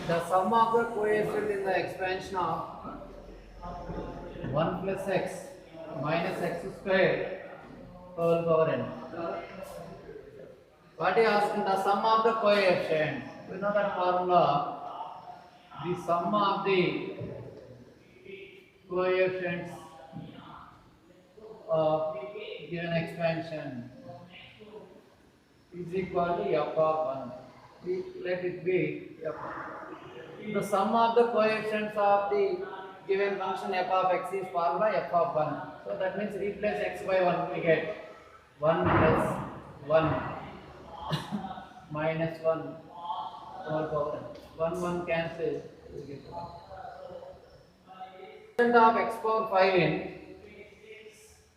The sum of the coefficient in the expansion of 1 plus x minus x square whole power n. What is asking? The sum of the coefficient. We know that formula. The sum of the coefficients of given expansion is equal to f of 1. Let it be f. The sum of the coefficients of the given function f of x is formula f of 1. So that means replace x by 1, we get 1 plus 1 minus 1 whole power n. 1 1 cancel, we get 1. Coefficient of x power 5 in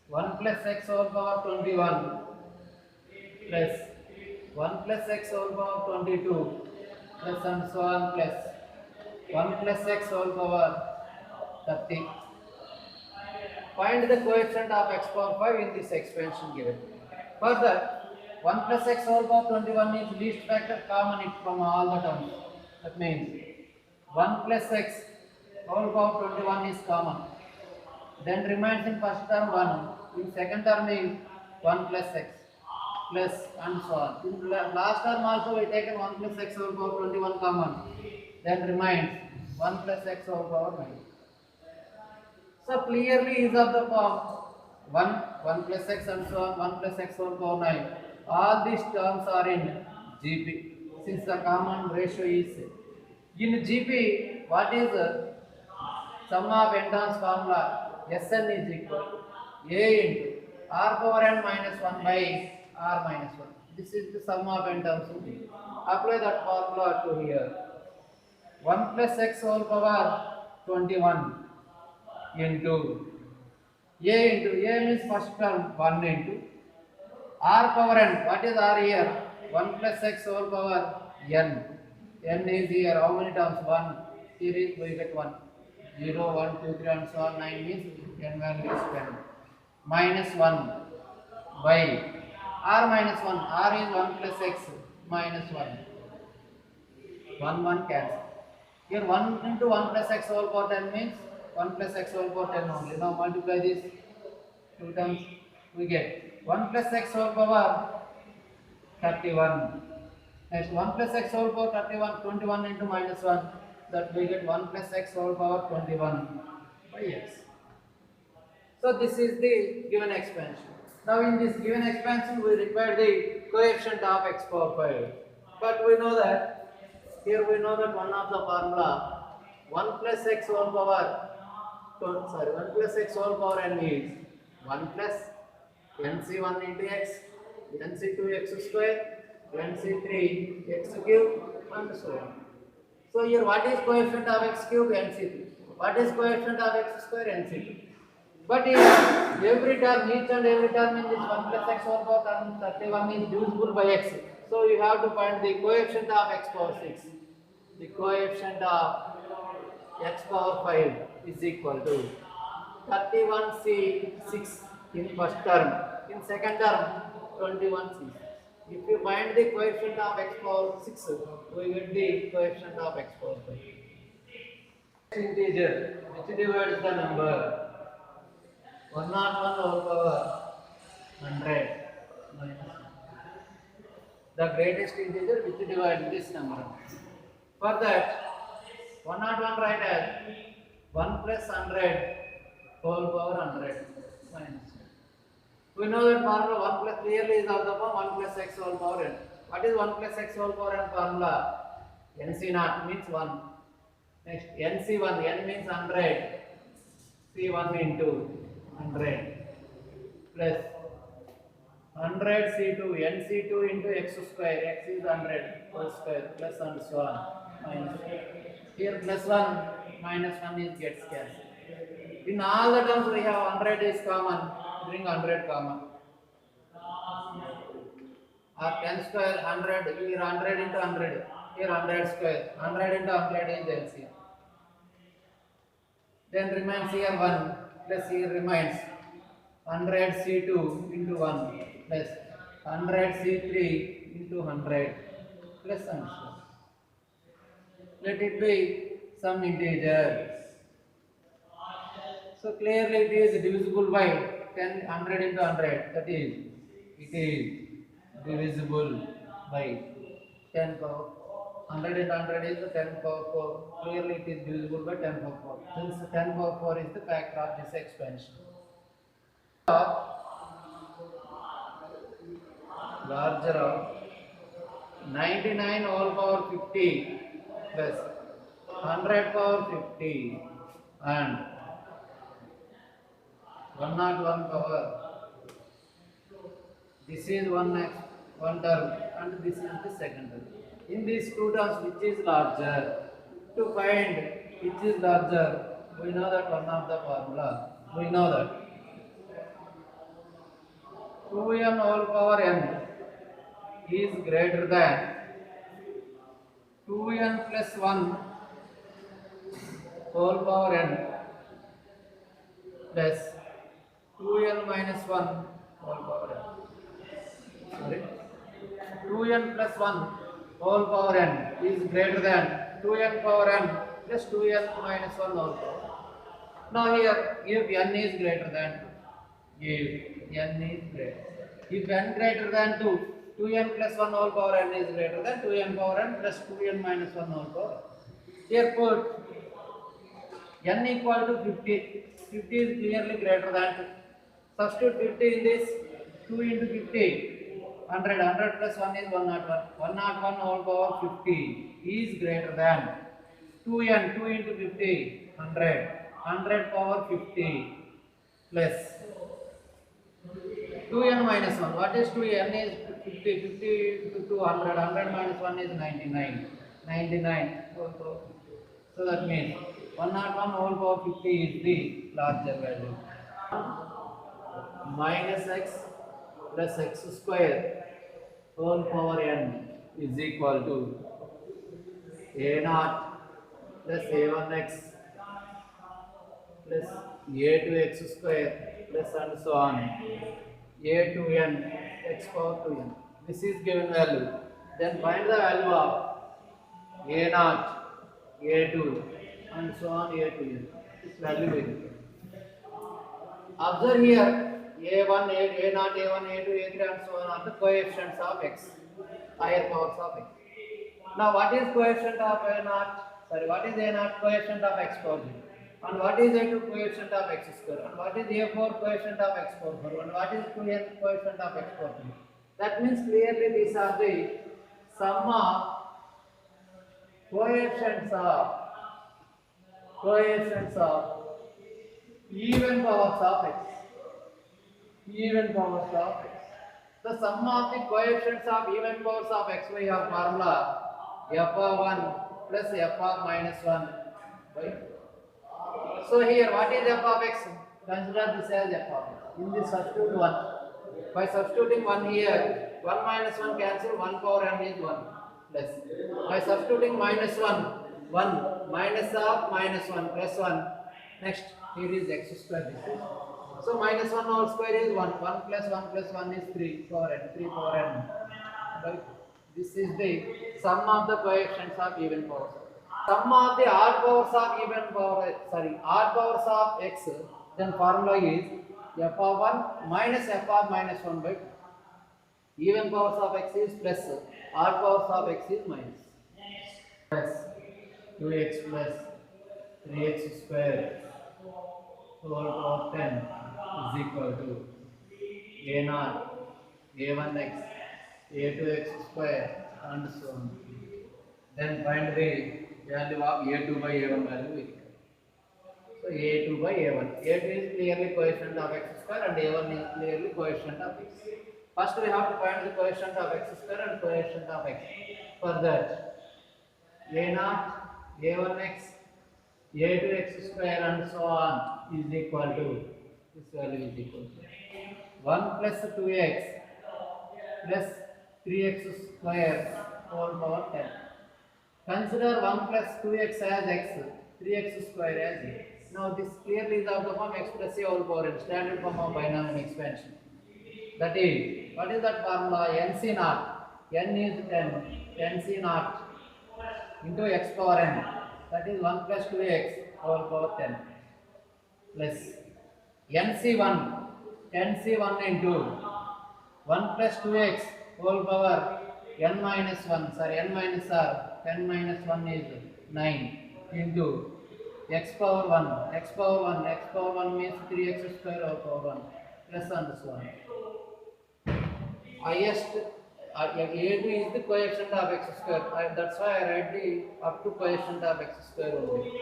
1 plus x whole power 21 plus 1 plus x whole power 22 plus and so on plus 1 plus x whole power 30. Find the coefficient of x power 5 in this expansion given. Further, 1 plus x whole power 21 is least factor common from all the terms. That means 1 plus x whole power 21 is common. Then remains in first term 1. In second term is 1 plus x plus and so on. In last term also we taken 1 plus x whole power 21 common. Then remains 1 plus x whole power 9. So clearly is of the form 1 plus x and so on, 1 plus x whole power 9. All these terms are in GP. Since the common ratio is in GP, what is the sum of n terms formula? Sn is equal to a into r power n minus 1 by r minus 1. This is the sum of n terms. Apply that formula to here. 1 plus x whole power 21 into a means first term 1 into r power n. What is r here? 1 plus x whole power n. N is here. How many terms? 1. Here is we get 1. 0, 1, 2, 3 and so on. 9 means n value is 10. Minus 1 by r minus 1. R is 1 plus x minus 1. 1 1 cancel. Here 1 into 1 plus x whole power 10 means 1 plus x whole power 10 only. Now multiply these two terms, we get 1 plus x whole power 31. Next 1 plus x whole power 31, 21 into minus 1, that we get 1 plus x whole power 21 by x. So this is the given expansion. Now in this given expansion we require the coefficient of x power 5. But we know that here we know that one of the formula 1 plus x whole power 1 plus x whole power n is 1 plus nc1 into x, nc2 x square, nc3 x cube and so on. So here what is coefficient of x cube? nc2. What is coefficient of x square? nc2. But here every term, each and every term in this 1 plus x whole power term 31 is divisible by x. So you have to find the coefficient of x power 6. The coefficient of x power 5 is equal to 31c6 in first term. In second term 21c. If you find the coefficient of x power 6, we get the coefficient of x power 5. Integer which divides the number 101 whole power 100 minus the greatest integer which divides this number. For that 101 write as 1 plus 100 whole power 100 minus. We know that formula 1 plus clearly is of the form 1 plus x whole power n. What is 1 plus x whole power n formula? nc naught means 1. Next nc1, n means 100, c1 into 100 plus 100 c2, nc2 into x square, x is 100 whole square plus and so on minus. Here plus 1 minus 1 is gets cancelled. In all the terms we have 100 is common, bring 100 common. Or 10 square 100, here 100 into 100, here 100 square, 100 into 100 is LCM. Then remains here 1 plus here remains 100 C2 into 1 plus 100 C3 into 100 plus and so on. let it be some integer. So clearly it is divisible by 10, 100 into 100, that is, it is divisible by 10 power. 100 into 100 is the 10 power 4. Clearly it is divisible by 10 power 4. Since 10 power 4 is the factor of this expansion. Larger of 99 whole power 50 plus 100 power 50 and 101 power. This is one term and this is the second term. In these two terms, which is larger? To find which is larger, we know that one of the formula. We know that 2n whole power n is greater than 2n plus 1 whole power n plus 2n minus 1 whole power n. Sorry, 2n plus 1 whole power n is greater than 2n power n plus 2n minus 1 whole power. Now here, if n is greater than 2, 2n plus 1 whole power n is greater than 2n power n plus 2n minus 1 whole power. Here put n equal to 50. 50 is clearly greater than 2. Substitute 50 in this. 2 into 50. 100. 100 plus 1 is 101. 101 whole power 50 is greater than 2n. 2 into 50. 100. 100 power 50 plus 2n minus 1. What is 2n? Is 50. 50 to 200. 100 minus 1 is 99. 99 whole power. So that means 101 whole power 50 is the larger value. Minus x plus x square whole power n is equal to a0 plus a1x plus a2x square plus and so on a2n x power 2n. This is given value. Then find the value of a0, a2 and so on a2n. This value will be. Observe here a1, a0, a1, a2, a3 and so on are the coefficients of x, higher powers of x. Now what is coefficient of a0? Sorry, what is a0? Coefficient of x power 0. And what is a2? Coefficient of x square. And what is a4? Coefficient of x power 4. And what is 2n? Coefficient of x power 3. That means clearly these are the sum of coefficients of even powers of x. Even powers of x. The sum of the coefficients of even powers of x we have formula f of 1 plus f of minus 1 by. So here what is f of x? Consider this as f of x. In this substitute 1. By substituting 1 here, 1 minus 1 cancel, 1 power n is 1 plus. By substituting minus 1, 1 minus of minus 1 plus 1. Next, here is x square. So minus 1 whole square is 1. 1 plus 1 is 3 power n. 3 power n. Right? This is the sum of the coefficients of even powers. Sum of the odd powers of odd powers of x. Then formula is f of 1 minus f of minus 1 by 2. Even powers of x is plus. Odd powers of x is minus. Plus 2x plus 3x square whole power 10 is equal to a0, a1x, a2x square and so on. Then find the value of a2 by a1 value. So a2 by a1. a2 is clearly coefficient of x square and a1 is clearly coefficient of x. First we have to find the coefficient of x square and coefficient of x. For that, a0, a1x, a2x square and so on is equal to, this value is equal to 1 plus 2x plus 3x square whole power 10. Consider 1 plus 2x as x, 3x square as a. Now this clearly is of the form x plus a whole power n, standard form of binomial expansion. That is, what is that formula? NC naught. N is 10, NC naught into x power n, that is 1 plus 2x whole power 10 plus nc1, 10c1 into 1 plus 2x whole power n minus 1, sorry, n minus r, 10 minus 1 is 9 into x power 1, x power 1, x power 1 means 3x square whole power 1 plus and so on. Highest A2 is the coefficient of x square. That's why I write the up to coefficient of x square only.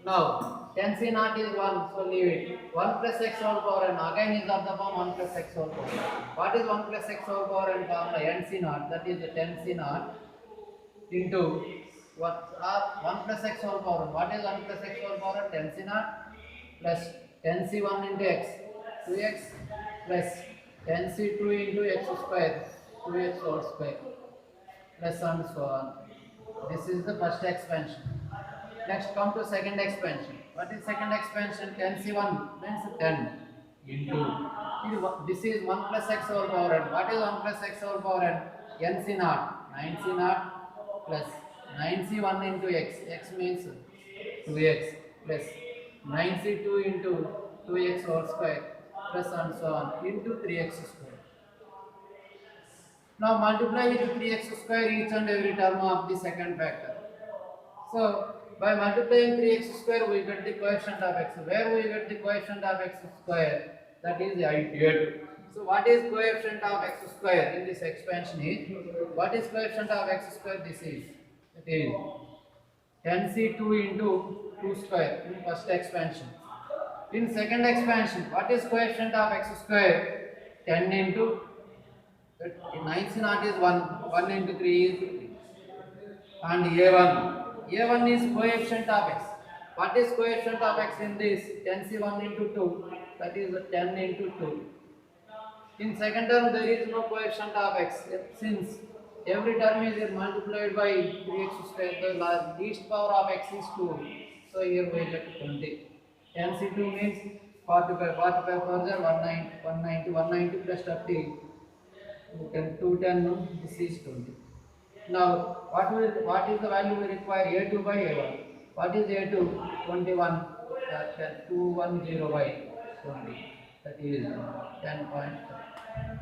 Now 10c naught is 1, so leave it. 1 plus x whole power n again is of the form 1 plus x whole power. What is 1 plus x whole power n formula? Nc naught, that is the 10c naught into what 1 plus x whole power. What is 1 plus x whole power? 10c naught plus 10c1 into x, 2x plus 10c2 into x square, 2x whole square plus and so on. This is the first expansion. Next come to second expansion. What is second expansion? 10c1 means 10 into this is 1 plus x whole power n. What is 1 plus x whole power n? nc naught, 9c naught plus 9c1 into x, x means 2x plus 9c2 into 2x whole square plus and so on into 3x square. Now multiply with 3x square each and every term of the second factor. So by multiplying 3x square we get the coefficient of x. Where we get the coefficient of x square? That is A2. So what is coefficient of x square in this expansion is, what is coefficient of x square? This is, it is 10c2 into 2 square in first expansion. In second expansion, what is coefficient of x square? 10 into 9c naught is 1, 1 into 3 is 3. And A1. A1 is coefficient of x. What is coefficient of x in this? 10c1 into 2, that is 10 into 2. In second term there is no coefficient of x, since every term is multiplied by 3x square, the least power of x is 2. So here we get 20. 10c2 means 45, 45 further 190 plus 30, 210, this is 20. Now what is the value we require? A2 by A1. What is A2? 21, 210 by 20, that is 10.5.